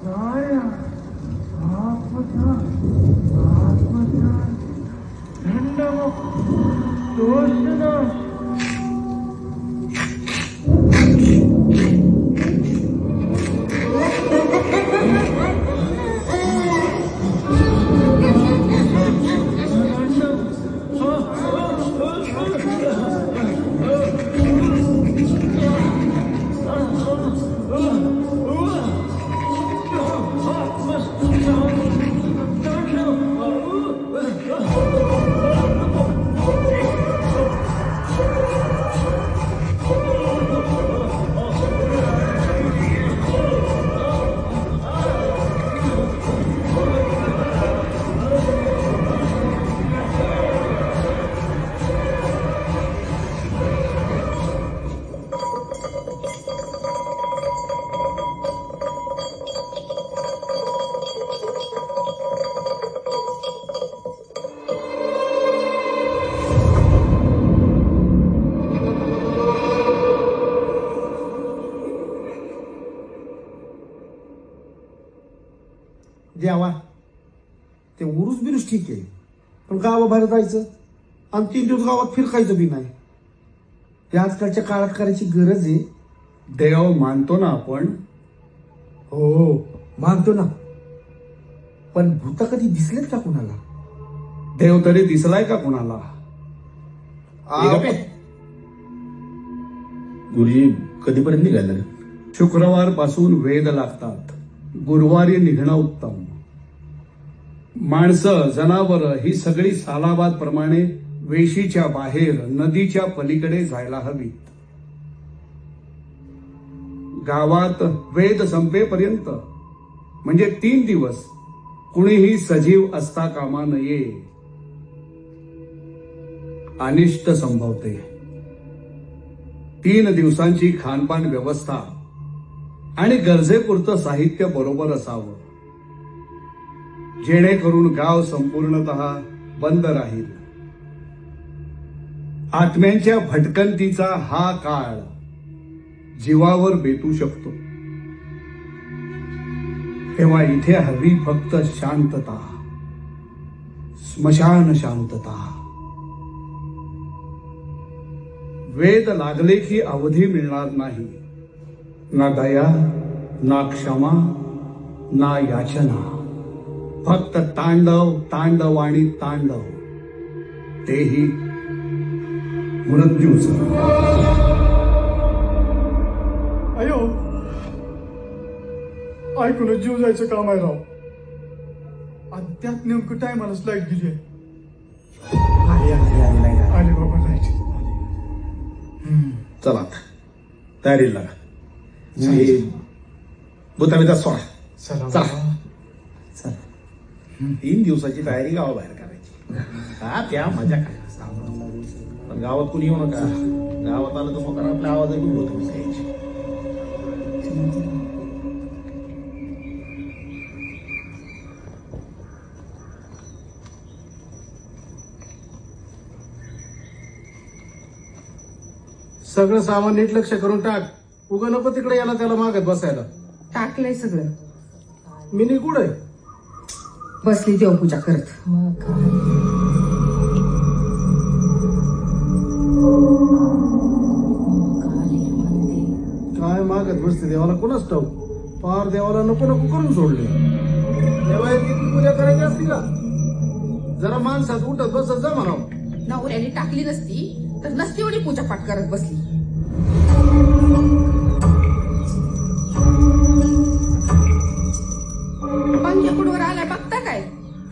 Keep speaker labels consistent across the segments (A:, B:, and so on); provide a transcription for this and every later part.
A: साऱ्या आत्मचा थंड दोषनाश
B: द्यावा ते उरूस बिरूस ठीक आहे, पण गावाबाहेर जायचं आणि 3 दिवस गावात फिरकायचं बी नाही. हे आजकालच्या काळात करायची गरज आहे.
C: देव मानतो ना आपण.
B: हो मानतो ना, पण भूत कधी दिसलेत का कुणाला?
C: देव तरी दिसलाय का कुणाला?
D: गुरुजी कधीपर्यंत निघायला?
C: शुक्रवार पासून वेद लागतात. गुरुवारी निघणं उत्तम. माणसं जनावर ही सगळी सालाबाद प्रमाणे वेशीच्या बाहेर नदीच्या पलीकडे जायला हवीत. गावात वेद संपेपर्यंत म्हणजे 3 दिवस कुणीही सजीव असता कामा नये. अनिष्ट संभवते. 3 दिवसांची खानपान व्यवस्था आणि गरजेपुरतं साहित्य बरोबर असावं, जेणेकरून गाव संपूर्णतः बंद राहील. आत्म्यांच्या भटकंतीचा हा काळ जीवावर बेतू शकतो. तेव्हा इथे हवी फक्त शांतता, स्मशान शांतता. वेद लागले की अवधी मिळणार नाही. ना दया, ना क्षमा, ना याचना. फक्त तांडव, तांडव आणि तांडव. तेही मृत्यूचं.
A: अयो, ऐकूनच जीव जायचं काम आहे राव. त्यात नेमकं टायमालाच लाईट गेली आहे. आले बाबा लाईट.
D: चला तयारीला लागा. भूताबिता सोडा. चला 3 दिवसाची तयारी गावाबाहेर करायची. हा त्या मजा काय, पण गावात कुणी येऊ नका. गावात आलं तर मग आपल्या आवाज ऐकून भूत घुसायची.
B: सगळं सामान नीट लक्ष करून टाक. उगा नको तिकडे याला त्याला मागत बसायला.
E: टाकलंय सगळं.
B: मिनी कुठे
E: बसली देवपूजा करत.
B: काय मागत बसते देवाला कोणाच ठाऊक. पार देवाला नको नको करून सोडले. देवा इतकी पूजा करायची असती का? जरा माणसात उठत बसत जा म्हणावं.
E: नवऱ्याने टाकली नसती तर नसती एवढी पूजा पाठ करत बसली. पंख्या कुडवर आलाय बघता काय?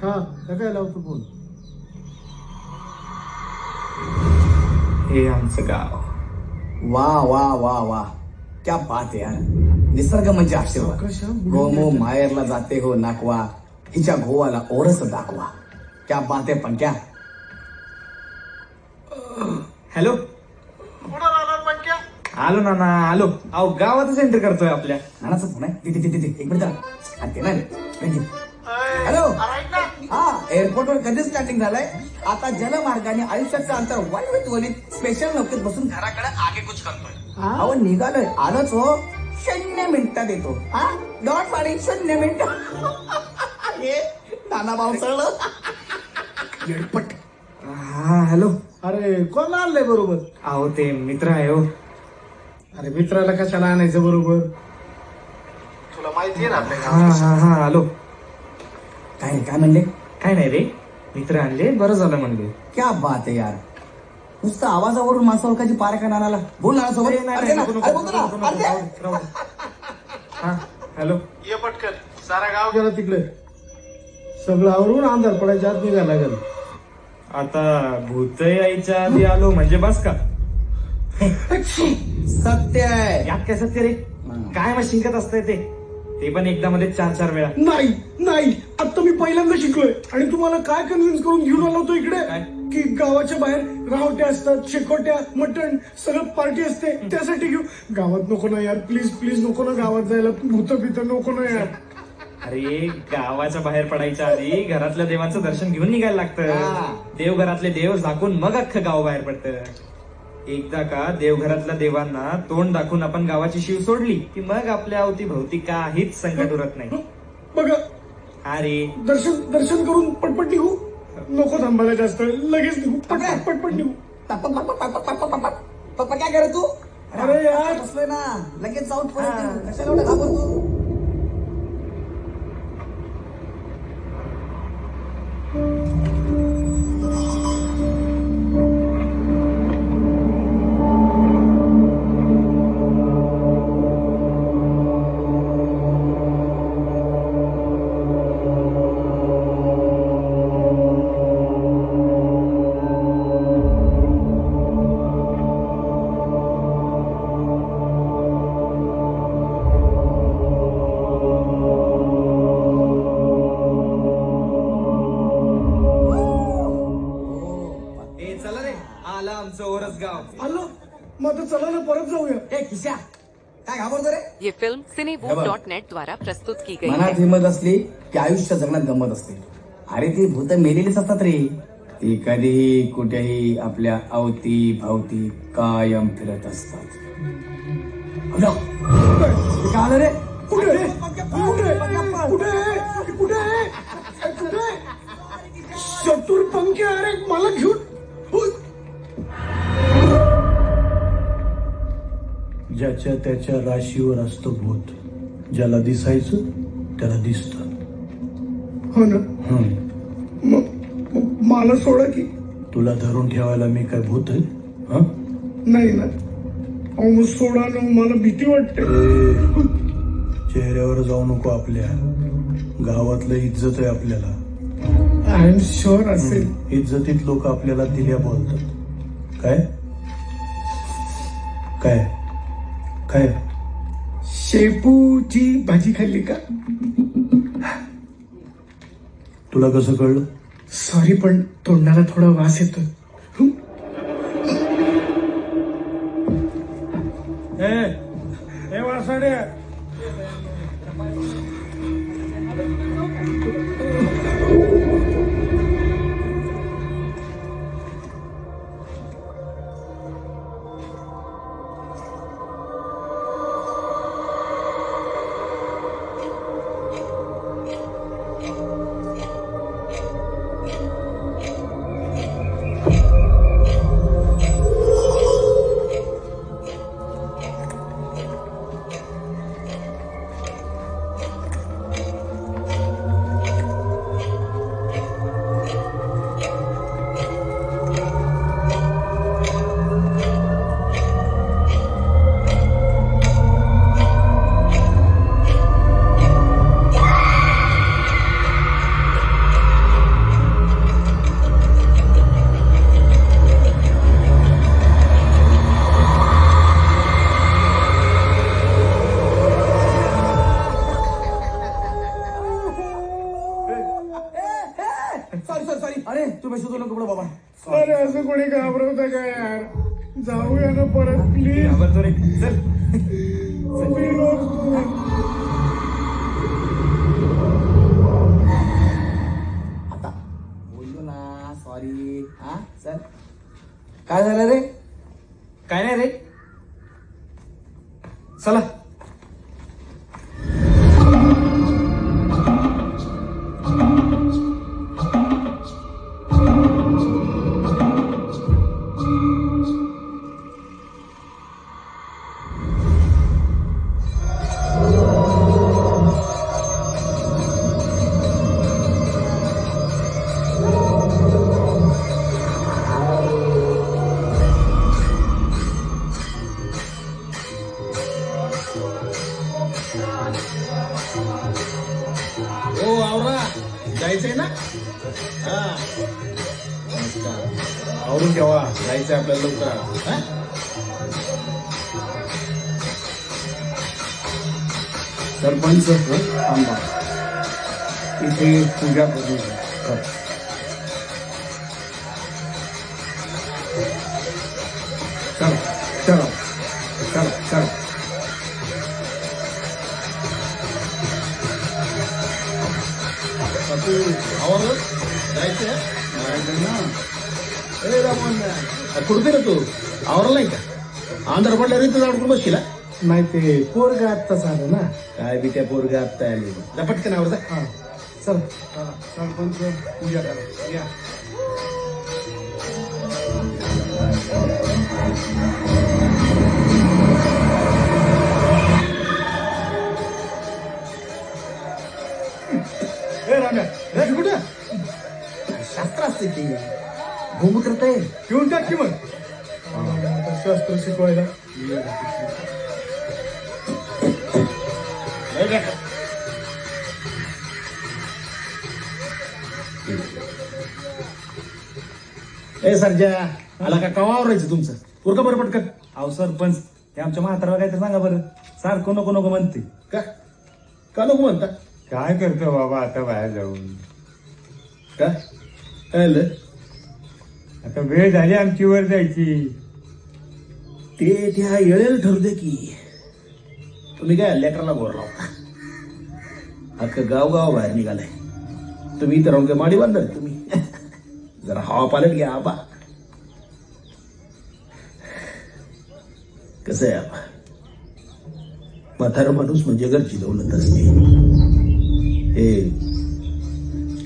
B: हा काय लावतो फोन.
F: हे आमचं गाव. वा वा वा वा, क्या बात आहे यार. निसर्ग म्हणजे आशीर्वाद. गोमो मायरला जाते हो नाकवा, हिच्या गोवाला ओरस दाखवा. क्या बात आहे. पण क्या हॅलो, आलो ना ना आलो. अहो गावातच एंट्री करतोय. आपल्या नानाचा फोन आहे. तिथे 1 मिनिट. हॅलो, हा एअरपोर्टवर कधीच स्टार्टिंग झालंय. आता जलमार्गाने आयुष्याचं अंतर वलीत स्पेशल नौकेत बसून घराकडे आगे कुछ करतोय. अहो निघालोय. आलोच हो. 0 येतो. हा, 0.5 हे नाना पावसाळलं येडपट. हा, हॅलो.
B: अरे कोण आणलंय बरोबर?
F: अहो ते मित्र आहे हो.
B: अरे मित्राला कशाला आणायचं बरोबर? तुला माहिती आहे ना आपल्या
F: हा
B: गावात
F: हा हा, हॅलो. काय म्हणले? काय नाही रे, मित्र आणले, बरं झालं म्हणले. क्या बात आहे यार, नुसतं आवाजावरून माणसा ओळखायची पार का नानाला. बोल ना सोबत. अरे ना, अरे बोलतो ना, अरे.
C: हा हॅलो.
B: ये पटकन, सारा गाव गेला तिकडे. सगळं आवरून अंधार पडायच्या आत निघायला लागेल.
G: आता भूत यायच्या आधी आलो म्हणजे बस का?
F: सत्य आहे.
G: यात काय सत्य रे? काय मग शिंकत असतंय ते पण एकदा मध्ये 4-4 वेळा.
A: नाही नाही, आता मी पहिल्यांदा शिकलोय. आणि तुम्हाला काय कन्व्हिन्स करून घेऊन आलो होतो इकडे?
G: काय?
A: की गावाच्या बाहेर रावट्या असतात, शेकोट्या, मटण, सगळं पार्टी असते, त्यासाठी घेऊ. गावात नको ना यार, प्लीज प्लीज नको ना गावात जायला. भूत भीत नको ना यार.
G: अरे गावाच्या बाहेर पडायच्या आधी घरातल्या देवांचं दर्शन घेऊन निघायला
F: हा.
G: लागतं. देवघरातले देव झाकून मग अख्खं गाव बाहेर पडतं. एकदा का देवघरातल्या देवांना तोंड दाखवून आपण गावाची शिव सोडली की मग आपल्या अवतीभवती काहीच संकट उरत नाही.
A: बघा,
G: अरे
A: दर्शन करून पटपट निघू. नको थांबायला जास्त, लगेच निघू. पटपट पटपट निघू.
F: पप्पा काय करत तू?
A: अरे यार.
F: बसलोय ना, लगेच जाऊन परत येऊ. कशाला एवढं घाबरतो?
G: चला रे, आला आमचं ओरस गाव.
A: आलं मग आता चला ना, परत जाऊया.
F: ए खिश्या, काय घाबरतो रे?
H: ये फिल्म cinevoot.net द्वारा प्रस्तुत की गई है.
F: मनात हिंमत असली की आयुष्य जगण्यात गंमत असते. अरे ती भूत मेलेलीच असतात रे. ती कधीही कुठेही आपल्या अवती भावती कायम फिरत असतात. अबे, ते काय आलं रे?
A: कुठे कुठे कुठे कुठे चतुर अरे मला घेऊन.
I: ज्याच्या त्याच्या राशीवर असतं भूत. ज्याला दिसायचं त्याला दिसत.
A: हो ना, मग मला सोडा की.
I: तुला धरून ठेवायला मी काय भूत आहे? हं?
A: नाही ना, अहो मग सोडा ना, मला भीती वाटते.
I: चेहऱ्यावर जाऊ नको आपल्या. गावातलं इज्जत आहे आपल्याला.
A: आय एम शुअर असेल.
I: इज्जतीत लोक आपल्याला दिल्या बोलतात. काय काय काय?
A: शेपूची भाजी खाल्ली का?
I: तुला कसं कळलं?
A: सॉरी, पण तोंडाला थोडा वास येतो.
C: हे वासाड्या,
F: सॉरी. अरे तुम्ही शोधू नको बाबा.
A: अरे असं कोणी घाबरवतं का यार? जाऊया ना परत प्लीज.
G: घाबरतो रे, चल.
F: आता बोललो ना, सॉरी. हा सर, काय झालं रे?
G: काय नाही रे, चला
D: हो आवरा जायचंय ना हा नमस्कार आवरून ठेवा जायचंय आपल्याला लवकर हा?
C: सरपंच थांबा इथे पूजा करू चला चला चला चला
D: आवरलं जायचंय ए रामन कुठे रे तू आवरला नाही का आंध्र पडल्या रीत अडकून बसशील
A: नाही ते पोरग आत्ताच आलं ना.
D: काय बी त्या पोरगा आत्ता आली जा पटकन आवरता
A: हा चल.
C: चला सरपंच पूजा करा या ए राम्या हे कुठे
F: शास्त्र असते की भूमिका आहे
C: घेऊन टाक की मग
A: शास्त्र शिकवायला.
D: ए सरजा आला का कवा आवरायचं तुमचं उरका बरं पटकन
I: अहो सरपंच हे आमच्या म्हातारा काय तर सांगा बरं सारखं नको नको म्हणते
D: का का नको म्हणता
I: काय करतो बाबा आता बाहेर जाऊन
D: का काय झालं?
I: आता वेळ झाली आमची वर जायची
D: ते त्या येळेला ठरू दे की तुम्ही काय लेकराला गोर लावता अख्खं गाव बाहेर निघालाय तुम्ही इथं राहून काय माडी बांधणार तुम्ही जरा हवा पालट घ्या आबा कसं आहे आबा म्हातारा माणूस म्हणजे घरची दौलत असते हे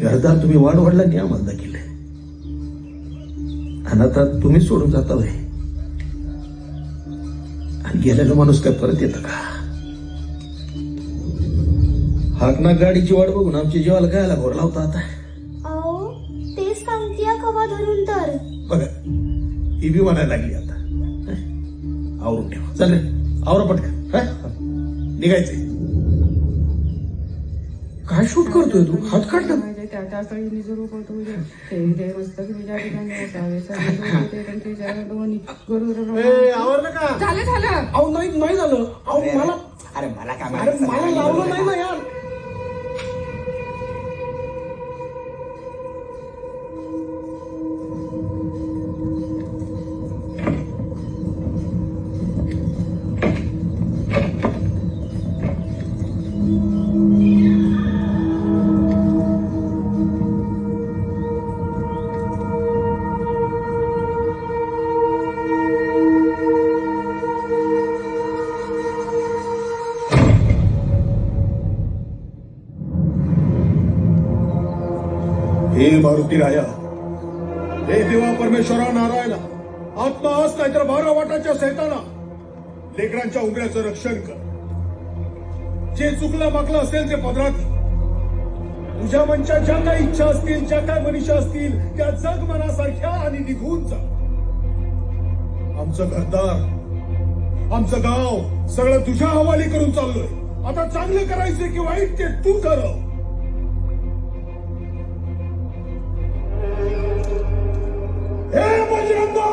D: घरदार तुम्ही वाढला की आम्हाला केलंय आणि आता तुम्ही सोडून जाता भाई आणि गेलेला माणूस काय परत येतं का हाकना गाडीची वाट बघून आमच्या जीवाला कायला घोर लावता आता
J: अहो तेच सांगतीया कवा धरून तर
D: बघा ही बी म्हणायला लागली आता आवरून ठेवा चल रे आवरा पटकन निघायचंय काय शूट करतोय तू हात काढ
A: आवडलं का?
E: झालं झालं.
A: अहो नाही झालं. अहो मला
F: अरे मला काय
A: अरे
F: माहिती?
A: मला लावलं नाही ना यार.
C: हे मारुती राया हे देवा परमेश्वरा नारायणा आत्मा आज नाहीतर 12 वाटाच्या सैताना लेकरांच्या उघड्याचं रक्षण कर जे चुकलं माकलं असेल ते पदरात घे. तुझ्या मनच्या ज्या काही इच्छा असतील ज्या काही मनीषा असतील त्या जग मनासारख्या आणि निघून जा. आमचं घरदार आमचं गाव सगळं तुझ्या हवाली करून चाललोय. आता चांगलं करायचं की वाईट ते तू ठरव. हे Bajranga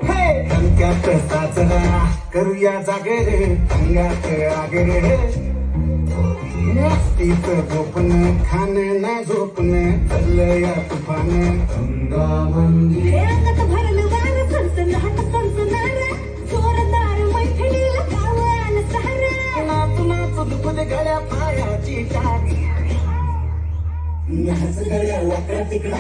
F: Hey, you got the thoughts of
B: करूया जागे रे अंगात आगे रे मस्तीचं झोपण खाणं ना झोपण चाललं या तुफान अंगामंदी
J: अंगात भरलं वार सनसनाट सनसनार जोरदार मैफिलीला गाव आलं सहारा
B: नाच नाच दुखते गळ्या पायाची टाक नाच गळ्या वाकड्या तिकडा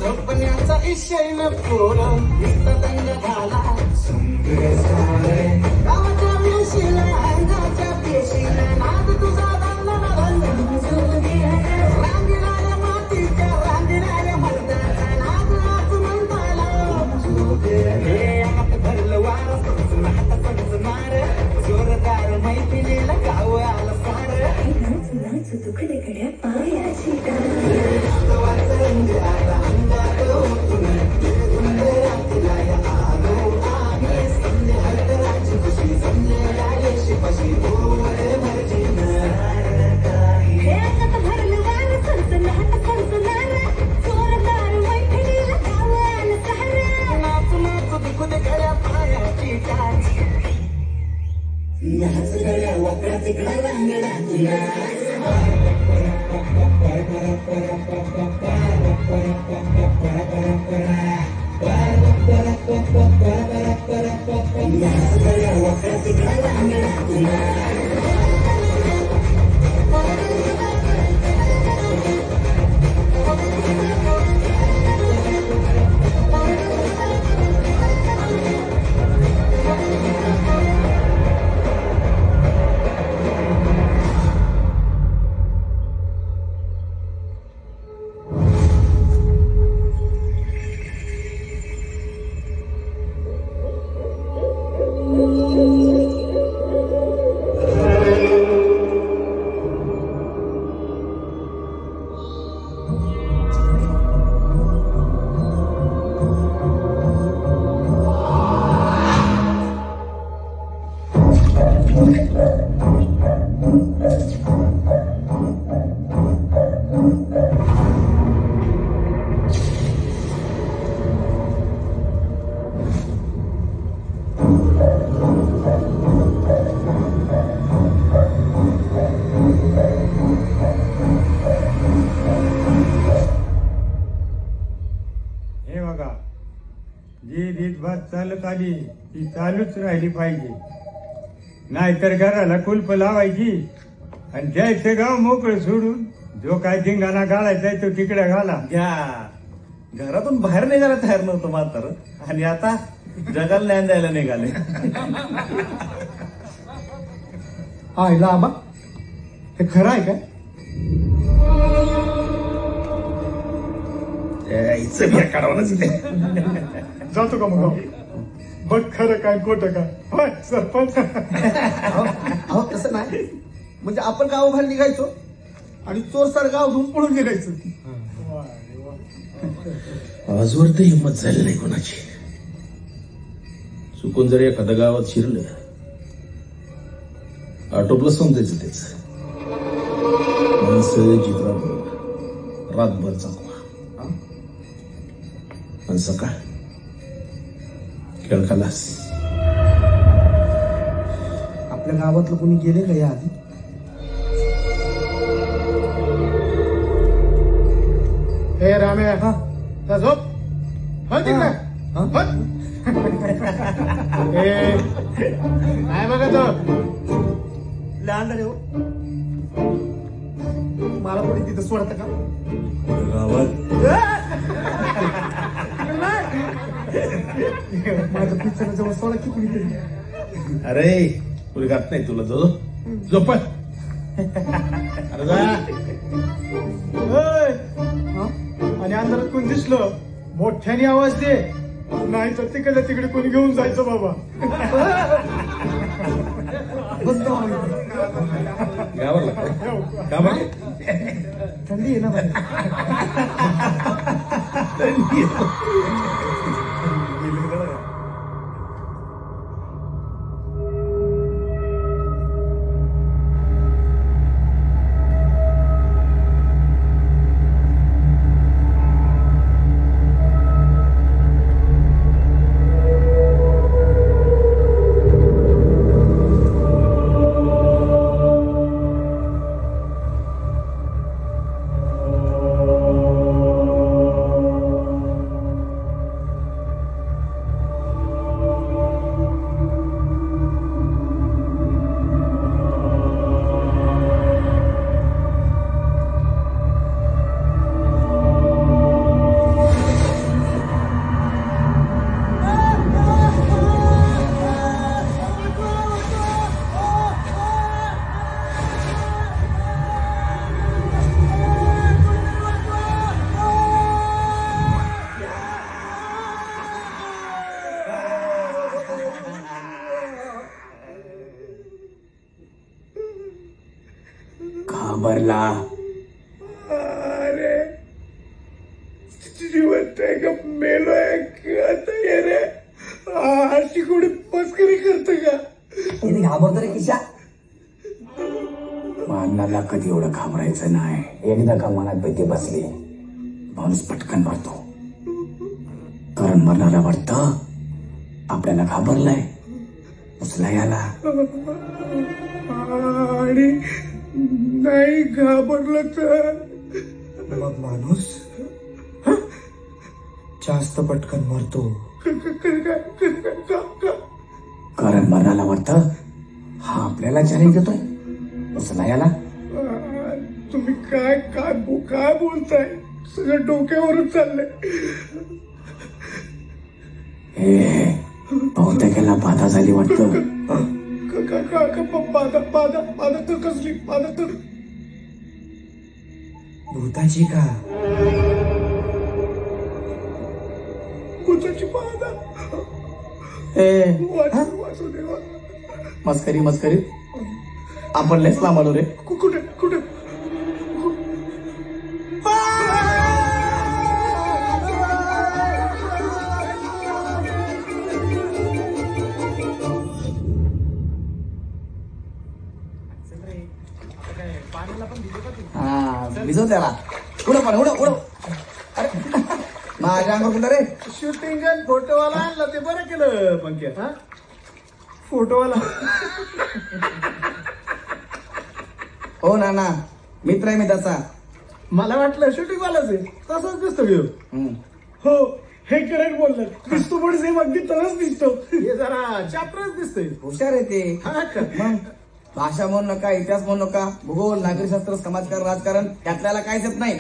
B: झोपण्याचा इशय नको दंग झाला गावाच्या वेशीला अंगाच्या पेशीला नाद तुझा रांगणाऱ्या मातीच्या रांगणाऱ्या मर्दाचा नाद नाच म्हणताला अंगात भरलं वार मार जोरदार मैफिलीला गाव आलं सार
J: नाच नाच दुखडे गड्या पायाची
K: चालत आली ती चालूच राहिली पाहिजे, नाहीतर घराला कुलप लावायची आणि जायचं गाव मोकळं सोडून जो काय धिंगाणा घालायचा तो तिकडे घाला.
D: घ्या घरातून बाहेर निघायला तयार नव्हतं मात्र, आणि आता जगाला ज्ञान द्यायला निघाले.
B: आईला आबा हे खरं आहे काय?
A: जातो का मग बघ खरं काय खोटं काय. होय सरपंच.
B: अहो तसं नाही, म्हणजे आपण गावाबाहेर निघायचो आणि चोर सर गाव धुवून पळून निघायचं.
D: आजवर तर हिंमत झाली नाही कोणाची. चुकून जर एखाद्या गावात शिरलं आटोपलं समजायचं त्याच. माणसं चित्राबरोबर रातभर चाकवा आणि सकाळ खेळ खलास.
B: आपल्या गावातलं कोणी गेले का या आधी?
A: हे राम्या जा झोप. हो तिकडे काय बघा तो
B: लहान झाले हो. मला कोणी तिथं सोडतं का
K: गावात?
B: माझं पिक्चर जवळ सोडा की कुणीतरी.
D: अरे तुला गात नाही तुला जो झोप. अरे
A: दिसलं मोठ्याने आवाज दे, नाही तर तिकडे कोणी घेऊन जायचं बाबा.
B: थंडी आहे ना बाहेर.
F: घाबरला.
A: अरे जिवंत आहे का मेलोय का रे? अशी कोणी मस्करी करते का?
F: किती घाबरतो रे किशा? मारणाला कधी एवढं घाबरायचं नाही. एकदा का मनात भीती बसली माणूस पटकन मरतो. कारण मरणाला वाटतं आपल्याला घाबरलाय, उचला याला.
A: आणि नाही घाबरलं तर
I: मग माणूस जास्त पटकन मरतो.
F: कारण मरणाला वाटतं हा आपल्याला चॅलेंज देतोय, उचला याला.
A: तुम्ही काय काय काय बोलताय? सगळं डोक्यावरून चाललंय.
F: बहुतेक याला बाधा झाली वाटतं.
A: बाधा तर कसली बाधा? तर
I: भूताची का?
A: भूताची बाधा. वाचू देवा.
F: मस्करी आपण लेस लांब आलो रे.
A: कुठे
F: भिजव त्याला. उडव. अरे माझ्या अंगावर कुठं रे?
B: शूटिंग आणि फोटोवाला आणला ते बरं केलं पंक्या.
A: फोटोवाला
F: हो ना मित्र आहे मी त्याचा.
B: मला वाटलं शूटिंग वालाच आहे, तसंच दिसतो घेऊ.
A: हो हे करेक्ट बोललं. दिसतो पण सेम अगदी तरच दिसतो.
B: हे जरा चॅप्टरच दिसतोय.
F: हुशार आहे ते. मग भाषा म्हणू नका, इतिहास म्हणू नका, भूगोल, नागरिकशास्त्र, समाजकारण, राजकारण यातल्याला काहीच येत नाही.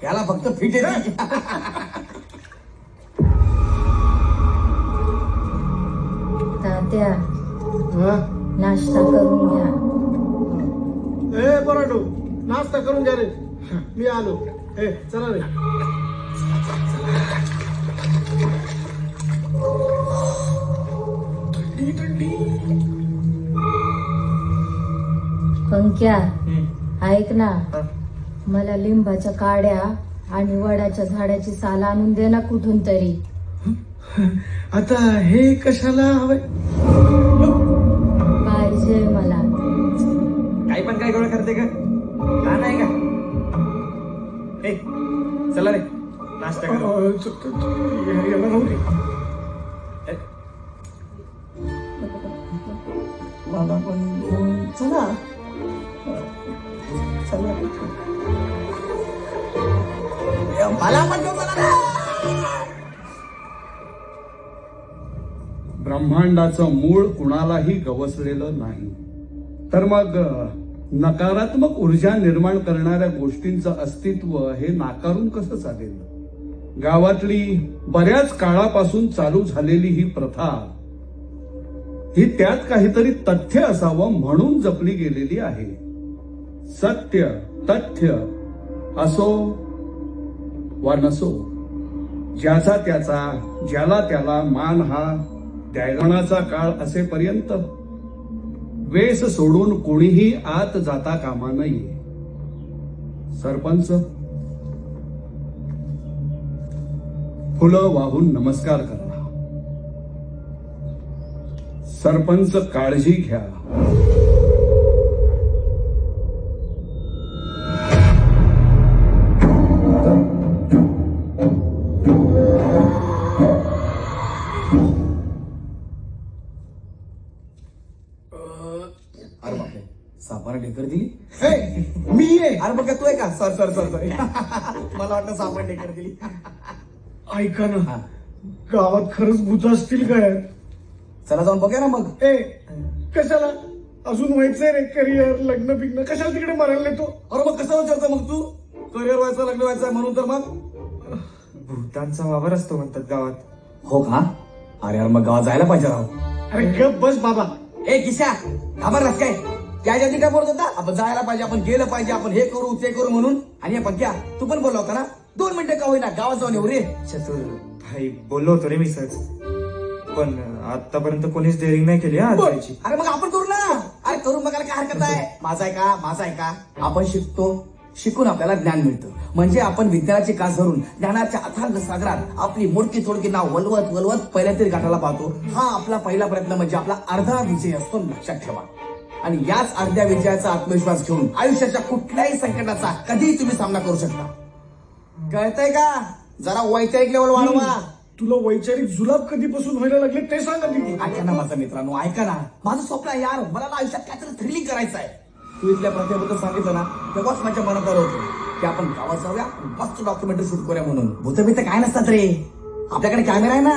F: याला फक्त फिट येते.
J: तात्या नाश्ता करून घ्या.
B: बराडू नाश्ता करून घ्या रे, मी आलो. चला रे.
J: पंक्या ऐक ना, मला लिंबाच्या काड्या आणि वडाच्या झाडाची साल आणून दे ना कुठून तरी.
B: आता हे कशाला हवंय?
J: पाहिजे मला.
G: काही पण काय गोळा करते का? हा नाही का? चला रे नाश्ता करू.
F: मला पण चला. मला पण
C: ब्रह्मांडाचं मूळ कुणालाही गवसलेलं नाही, तर मग नकारात्मक ऊर्जा निर्माण करणाऱ्या गोष्टींचं अस्तित्व हे नाकारून कसं चालेल? गावातली बऱ्याच काळापासून चालू झालेली ही प्रथा ही त्यात काहीतरी तथ्य असावं म्हणून जपली गेलेली आहे. सत्य तथ्य असो वा नसो,
L: ज्याचा त्याचा ज्याला त्याला मान हा द्यायचा काळ असेपर्यंत वेस सोडून कोणीही आत जाता कामा नये. सरपंच फुलं वाहून नमस्कार करा. सरपंच काळजी घ्या.
F: अरे बापरे, सापाने ढेकर दिली.
B: मी आहे.
F: अरे बघा तू आहे का? सॉरी मला वाटलं सापाने ढेकर दिली.
A: ऐका ना, गावात खरंच भूत असतील काय?
F: चला जाऊन बघूया ना मग.
A: ए कशाला? अजून व्हायचंय रे करिअर, लग्न बिग्न, कशाला तिकडे मरायला येतो?
F: अरे मग कसं विचारतो मग तू? करिअर व्हायचं, लग्न व्हायचं म्हणून तर मग
G: भूतांचा वावर असतो म्हणतात गावात.
F: हो का? अरे यार मग गावात जायला पाहिजे राव.
A: अरे गप बस बाबा.
F: ए किशा, घाबरलास काय? त्या जाती काय बोलत होता? आपण जायला पाहिजे, आपण गेलं पाहिजे, आपण हे करू ते करू म्हणून. आणि आपण क्या तू पण बोलला होता ना 2 मिनिटं का होईना गावात जाऊन येऊ रे.
G: चतुर भाई, बोललो होतो रे मी सहज, पण आतापर्यंत कोणीच डेअरिंग नाही केली हा जायची.
F: अरे मग आपण करू ना. अरे करून बघायला काय हरकत आहे? माझा आहे का? आपण शिकून आपल्याला ज्ञान मिळतं. म्हणजे आपण विज्ञानाची कास धरून ज्ञानाच्या अथांग सागरात आपली मोडकी तोडकी नाव वलवत पहिल्या तरी गाठाला पाहतो. हा आपला पहिला प्रयत्न म्हणजे आपला अर्धा विजय असतो, लक्षात ठेवा. आणि याच अर्ध्या विजयाचा आत्मविश्वास घेऊन आयुष्याच्या कुठल्याही संकटाचा कधीही तुम्ही सामना करू शकता. कळतंय का? जरा वैचारिक लेवल वाढवा.
A: तुला वैचारिक जुलाब कधीपासून व्हायला लागले ते सांगा दिली.
F: ऐका ना माझा मित्रांनो, ऐका ना. माझं स्वप्न आहे यार, मला ना आयुष्यात काहीतरी थ्रिलिंग करायचं आहे. तू इथल्या प्रतिभेबद्दल सांगितलं ना, तेव्हाच माझ्या मनात आलं होतं की आपण गावात जाऊया, मस्त डॉक्युमेंटरी शूट करूया म्हणून. भूतभीत काय नसतात रे, आपल्याकडे कॅमेरा आहे ना.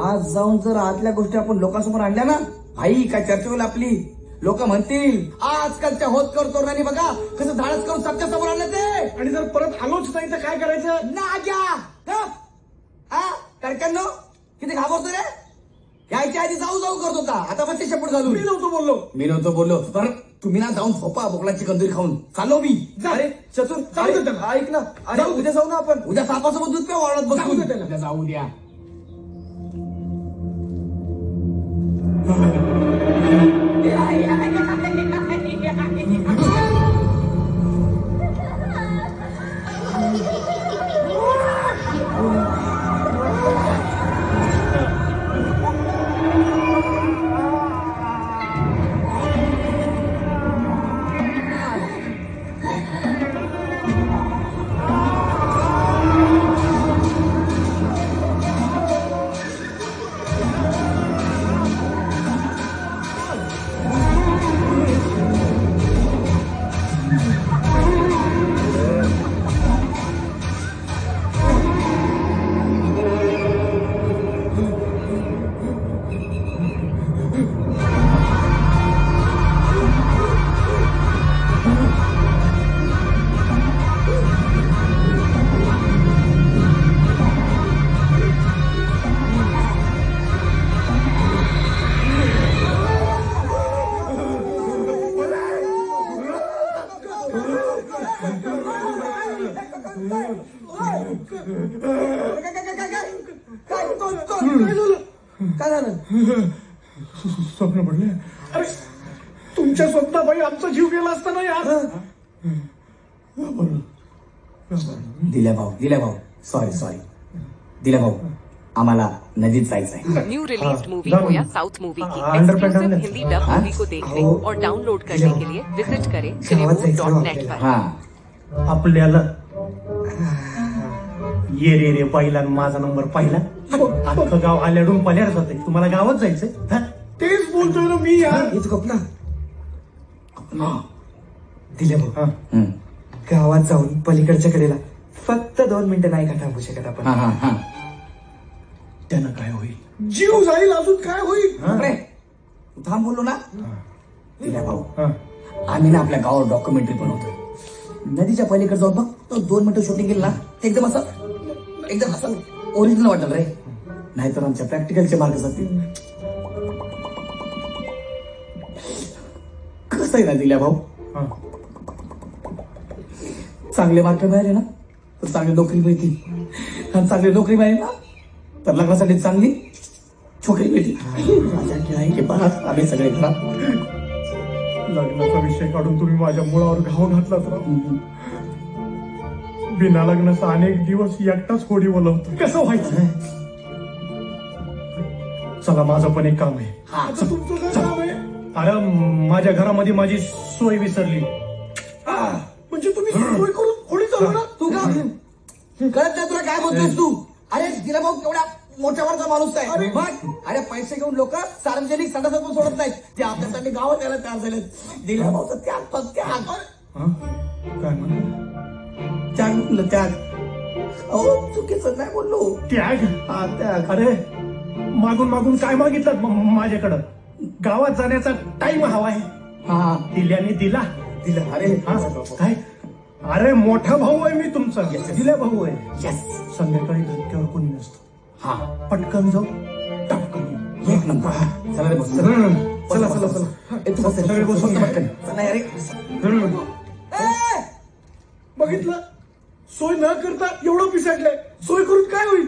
F: आज जाऊन जर आतल्या गोष्टी आपण लोकांसमोर आणल्या ना, भाई काय चर्चा होईल आपली. लोक म्हणतील आजकालच्या होतकर तरुणांनी बघा कसं धाडस करून सबच्या समोर आणलं ते.
A: आणि जर परत आलोच नाही तर काय करायचं?
F: ना घ्या कडक्यांनो, किती घाबरतो रे. यायच्या आधी जाऊ करत होता, आता पण ते शेपूट घालून.
A: मी नव्हतो बोललो.
F: बरं तुम्ही ना जाऊन झोपा बोकडाची कंदुरी खाऊन. चाललो मी.
G: अरे चतुर, ऐक ना, अरे उद्या जाऊ ना आपण.
F: उद्या सापासोबत दूध प्या वाळत बसून.
B: उद्या जाऊ द्या.
F: काय झालं?
A: स्वप्न पडले. अरे तुमच्या स्वप्नाबाई आमचा जीव गेला असता ना यार.
F: दिल्या भाऊ सॉरी दिल्या भाऊ, आम्हाला नदीत जायचंय.
H: न्यू रिलीज मूवी हो या साउथ मूवी की एक्सक्लूसिव हिंदी डब मूवी को देखने और डाउनलोड करने के लिए विजिट करें cinemood.net पर.
F: हा
I: आपल्याला ये रे पाहिला, माझा नंबर पाहिला. अख्खं गाव आल्याडून पल्यार जाते. तुम्हाला गावात जायचंय?
A: तेच बोलतोय ना मी यार.
F: हेच गप ना. दिल्या भाऊ, गावात जाऊन पलीकडच्या कडेला फक्त 2 मिनिटं नाही का थांबू शकत आपण?
I: त्यानं काय होईल?
A: जीव जाईल, अजून काय होईल?
F: अरे थांब बोललो ना. दिल्या भाऊ, आम्ही ना आपल्या गावावर डॉक्युमेंटरी बनवतोय. नदीच्या पलीकडे जाऊन फक्त 2 मिनिटं शूटिंग केलं ना, एकदम असं ओरिजिनल वाटेल रे. नाहीतर आमच्या प्रॅक्टिकलचे मार्क जातील. कसं आहे ना दिल्या भाऊ, चांगले मार्क मिळाले ना तर चांगली नोकरी मिळतील. आणि चांगली नोकरी मिळेल ना तर लग्नासाठी चांगली छोकरी भेटली. माझ्या की आहे की पाहत आम्ही सगळे घरात.
A: लग्नाचा विषय काढून तुम्ही माझ्या मुळावर घाव घातलाच राव. बिना लग्नाचा अनेक दिवस एकटाच होडी बोलवतो. कसं व्हायचं? चला माझं पण एक काम आहे.
C: आता तुमचं काय काम आहे?
A: अरे माझ्या घरामध्ये माझी सोय विसरली.
C: म्हणजे तुम्ही सोय करून होडी चालवणार?
F: तू का कळत नाही तुला काय बोलतोस तू? अरे दिला भाऊ केवढा मोठ्या वरचा माणूस आहे. मग अरे पैसे घेऊन लोक सार्वजनिक संडासात पण सोडत नाहीत. ते आपल्यासाठी गावात यायला तयार झाले. दिला भाऊचा त्याग पण त्याग.
A: काय म्हणतो?
F: त्याग म्हणलं त्याग. अहो चुकीचं नाही बोललो.
A: त्याग?
F: हा त्याग.
A: अरे मागून मागून काय मागितलं माझ्याकडं? गावात जाण्याचा टाइम हवाय.
F: हा
A: दिल्याने दिला.
F: अरे
A: काय? अरे मोठा भाऊ आहे मी तुमचा. दिल्या भाऊ आहे. संध्याकाळी धक्क्यावर कोणी नसतं.
F: हा
A: पटकन जाऊ टपकन येऊ.
F: एक नंबर. चला रे बस.
A: चला चला चला.
F: तू बस सगळे बस पटकन. चला अरे
C: बघितलं, सोय न करता एवढं पिसाटलंय. सोय करून काय होईल?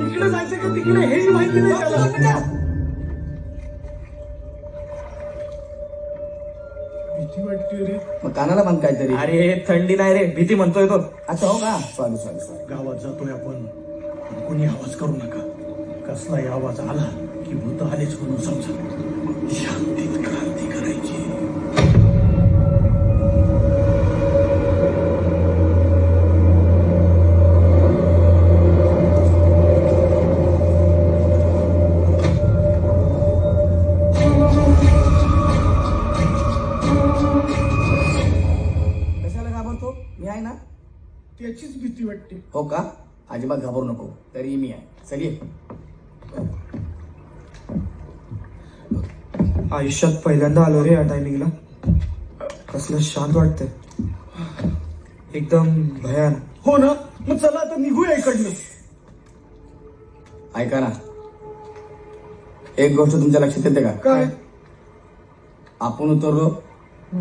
C: इकडे जायचं का तिकडे हेही माहिती नाही त्याला. भीती वाटते रे.
F: मग कानाला बांध काहीतरी.
G: अरे थंडी नाही रे, भीती म्हणतोय तो.
F: अच्छा हो का? सॉरी.
A: गावात जातोय आपण. कोणी आवाज करू नका. कसलाही आवाज आला की भूत आलेच म्हणून समजा. शांतीत क्रांती करायची.
F: मी आहे ना.
C: त्याचीच भीती वाटते.
F: हो का? अजिबात घाबरू नको. तरी मी आहे. चल
G: आयुष्यात पहिल्यांदा आलो रे या टायमिंगला. कसलं शांत वाटतंय, एकदम भयान.
C: हो ना. मग चला आता निघूया इकडनं.
F: ऐका ना, एक गोष्ट तुमच्या लक्षात येते का?
C: काय?
F: आपण उतरलो,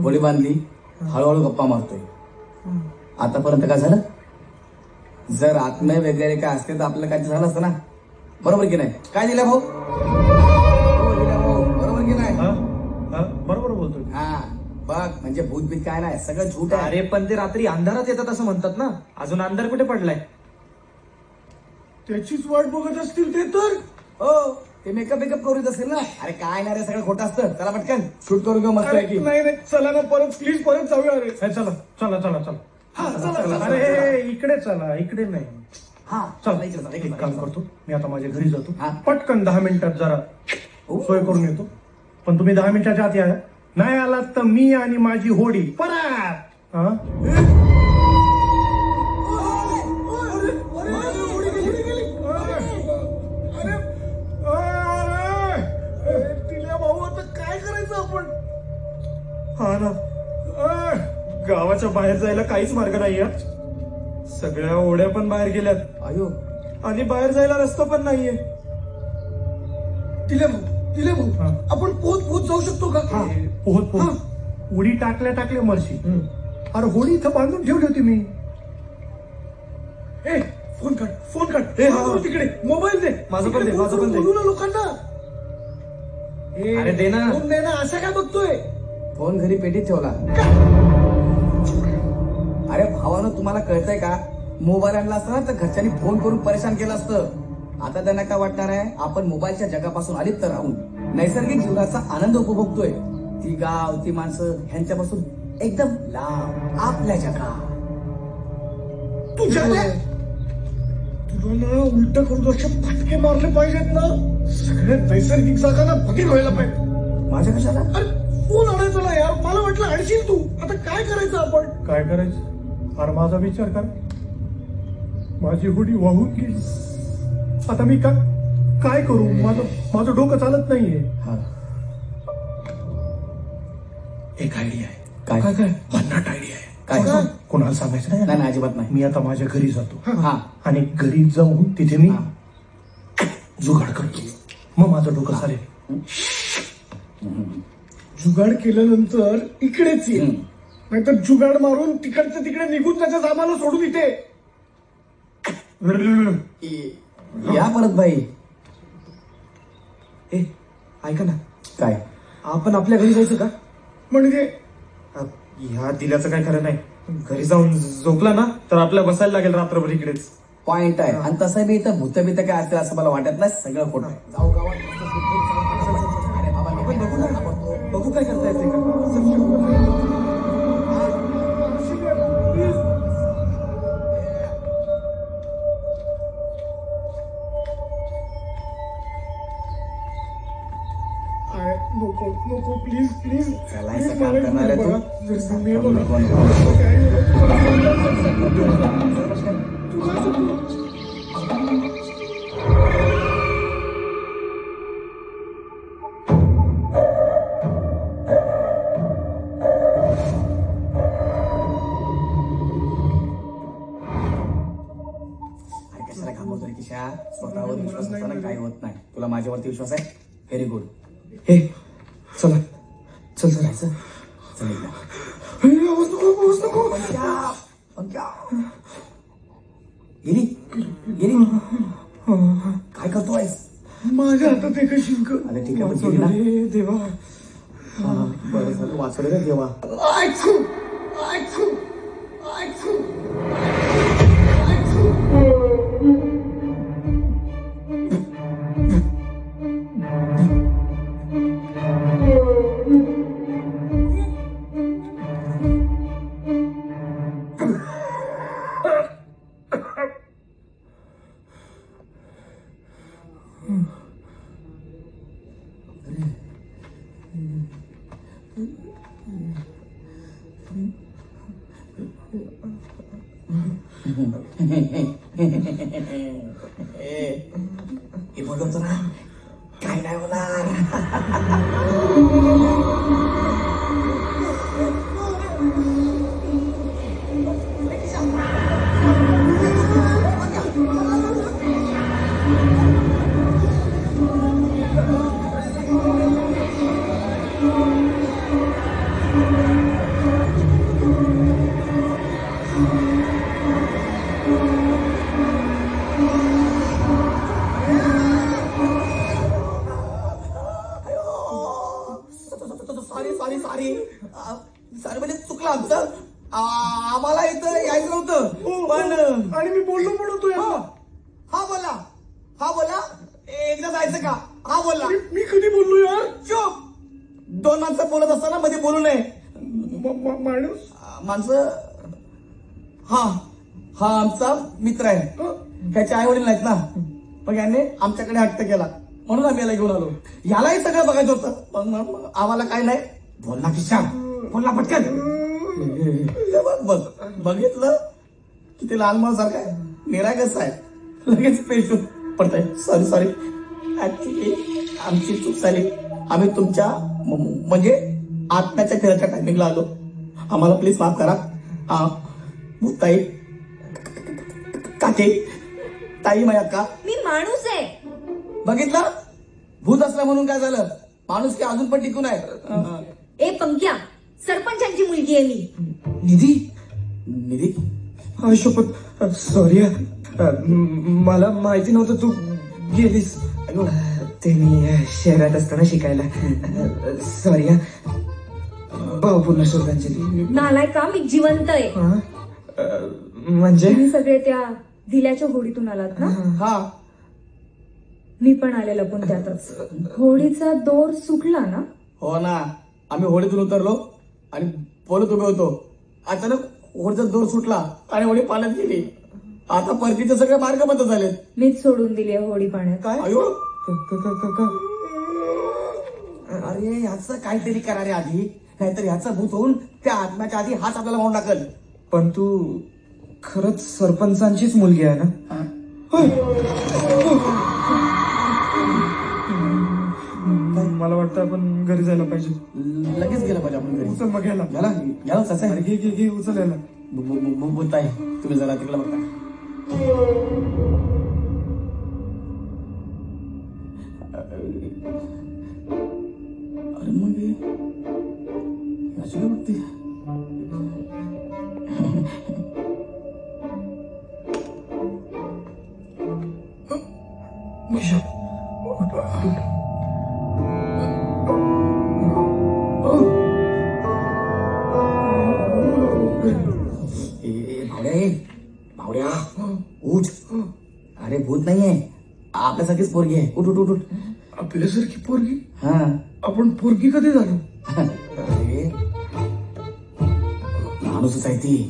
F: होडी बांधली, हळूहळू गप्पा मारतोय. आतापर्यंत काय झालं? जर आत्मे वगैरे काय असते तर आपलं काय झालं असतं ना. बरोबर की नाही? काय दिलं भाऊ? बरोबर की नाही?
A: बरोबर बोलतोय.
F: हा बघ, म्हणजे भूतबीत काय नाही, सगळं झूट आहे.
G: अरे पण ते रात्री अंधारात येतात असं म्हणतात ना. अजून अंधार कुठे पडलाय?
C: त्याचीच वाट बघत असतील ते तर.
F: हो, ते मेकअप करूच असेल ना. अरे काय नाही रे, सगळं खोटं असतं. चला पटकन शूट करून घेऊ. मस्त आहे की
C: नाही चला ना, प्लीज परत जाऊया. अरे
A: चला चला चला चला.
C: हा चला.
A: अरे इकडे चला, इकडे नाही.
F: हा
A: चल एक काम करतो मी, आता माझ्या घरी जातो. पटकन 10 मिनिटात जरा सोय करून येतो. पण तुम्ही 10 मिनिटाच्या आत या. नाही आलात तर मी आणि माझी होडी परत.
C: भाऊ आता काय करायचं आपण?
G: हा ना, गावाच्या बाहेर जायला काहीच मार्ग नाहीये. सगळ्या ओढ्या पण बाहेर गेल्यात.
F: अयो,
G: आणि बाहेर जायला रस्ता पण नाहीये.
C: दिले भाऊ आपण पोहोच जाऊ शकतो का?
A: पोहत उडी टाकल्या मरशी. अरे होडी इथं बांधून ठेवली होती मी.
C: फोन काढ. तिकडे मोबाईल दे.
G: माझं पण दे.
C: बोलू ना लोकांना.
G: अरे दे ना.
C: फोन दे ना. असं काय बघतोय?
F: फोन घरी पेटीत ठेवला. अरे भावानं, तुम्हाला कळतंय का? मोबाईल आणला असता ना तर घरच्यांनी फोन करून परेशान केलं असतं. आता त्यांना काय वाटणार आहे? आपण मोबाईलच्या जगापासून अलिप्त राहून नैसर्गिक जीवनाचा आनंद उपभोगतोय. ती गाव, ती माणसं ह्यांच्यापासून एकदम लांब आपल्या जगात.
C: तुला ना उलट करून असे फटके मारले पाहिजेत ना. सगळ्या नैसर्गिक जागा ना बघीर व्हायला पाहिजे.
F: माझ्या कशाला?
C: अरे फोन आणायचा ना यार. मला वाटलं आणशील तू. आता काय करायचं आपण?
A: काय करायचं? अरे माझा विचार कर. माझी होडी वाहून गेली. आता मी काय करू? माझं डोकं चालत नाहीये. एक आयडिया आहे.
F: काय?
A: भन्नाट आयडिया आहे.
F: काय?
A: कोणाला सांगायचं
F: नाही, अजिबात नाही.
A: मी आता माझ्या घरी जातो.
F: हा,
A: आणि घरी जाऊन तिथे मी जुगाड करतो. मग माझं डोकं चालेल.
C: जुगाड केल्यानंतर इकडेच ये.
A: नाहीतर जुगाड मारून तिकडच्या तिकडे निघून त्याच्या आम्हाला सोडून इथे.
F: या परत बाई.
G: ए ऐका ना,
F: काय
G: आपण आपल्या घरी जायचं का?
A: म्हणजे
G: ह्या दिल्याचं काय खरं नाही. घरी जाऊन झोपला ना तर आपल्याला बसायला लागेल रात्रभर इकडेच.
F: पॉइंट आहे. आणि तसं बी इथं भूत बित काय असतील असं मला वाटत नाही. सगळं खोटं आहे. जाऊ गावात
G: बघू काय करता येते का.
A: नको नको प्लीज प्लीज.
F: चलायचं काम करणार आहे तू. कशाला घाबरतो रे किशा. स्वतःवर विश्वास असताना काही होत नाही. तुला माझ्यावरती विश्वास आहे. Very good.
G: हे चला चल जायचं.
F: चल एकदा. गेली गेली. काय करतोयस.
A: माझ्या हातात एक शिंक.
F: अरे ठीक आहे पण गेली ना.
A: देवा
F: बरं झालं वाचवलं रे देवा. हे बोलतो ना काय नाही होणार. सॉरी म्हणजे चुकलं आमचं. आम्हाला इथं यायचं नव्हतं. पण
A: आणि मी बोललो म्हणून तू
F: हा बोला एकदा जायचं का. हा बोला.
A: मी कधी बोललो यार.
F: चुप. दोन माणसं बोलत असताना मध्ये बोलू नये. माणसं हा आमचा मित्र आहे. त्याचे आई वडील नाहीत ना. पण याने आमच्याकडे हट्ट केला म्हणून आम्ही याला घेऊन आलो. यालाही सगळं बघायचं होतं पण आम्हाला काय नाही. बोल ना किशा बोल ना पटकन. बघितलं किती लहान मुलं सारखं आहे. निरागस आहे. लगेच पेशून पडताय. सॉरी ऍक्च्युली आमची चूक झाली. आम्ही तुमच्या म्हणजे आत्म्याच्या फिराच्या टायमिंगला आलो. आम्हाला प्लीज माफ करा. भूताई काकी ताई माया का.
J: मी माणूस आहे.
F: बघितलं भूत असला म्हणून काय झालं. माणूस की अजून पण टिकून आहे.
J: ए पंक्या सरपंचांची मुलगी आहे मी.
F: निधी
G: शपथ सॉरी. मला माहिती नव्हतं तू गेलीस. ते मी शहरात असताना शिकायला. सॉरी. भाऊ पुन्हा श्रद्धांजली.
J: नालाय का मी जिवंत आहे.
G: म्हणजे
J: तुम्ही सगळे त्या दिल्याच्या होडीतून आलात ना.
F: हा
J: मी पण आले लपून त्यातच. होडीचा दोर सुटला ना.
F: हो ना. आम्ही होडीतून उतरलो आणि बोलत उभे होतो. अचानक होडीचा दोर सुटला आणि होडी पाण्यात गेली. आता परतीचे सगळे मार्ग बंद झाले.
J: मीच सोडून दिली होडी पाण्यात.
F: काय अरे ह्याचं काहीतरी करा रे आधी. नाहीतर ह्याचं भूत होऊन त्या आत्म्याच्या आधी हाच आपल्याला मारून टाकल.
G: पण तू खरंच सरपंचांचीच मुलगी आहे ना. मला वाटतं आपण घरी जायला पाहिजे.
F: लगेच गेलं पाहिजे आपण घरी.
A: उचल मग याला.
F: याला कसं आहे.
A: घे उचल याला.
F: बोलताय तुम्ही जरा तिकडे बघता. अरे मग बघते भावड्या उठ. अरे भूत नाहीये, आपल्यासारखीच पोरगी आहे. उठ उठ उठ उठ.
C: आपल्यासारखी पोरगी?
F: हा.
C: आपण पोरगी कधी झालो?
F: अरे माणूसच आहे ती.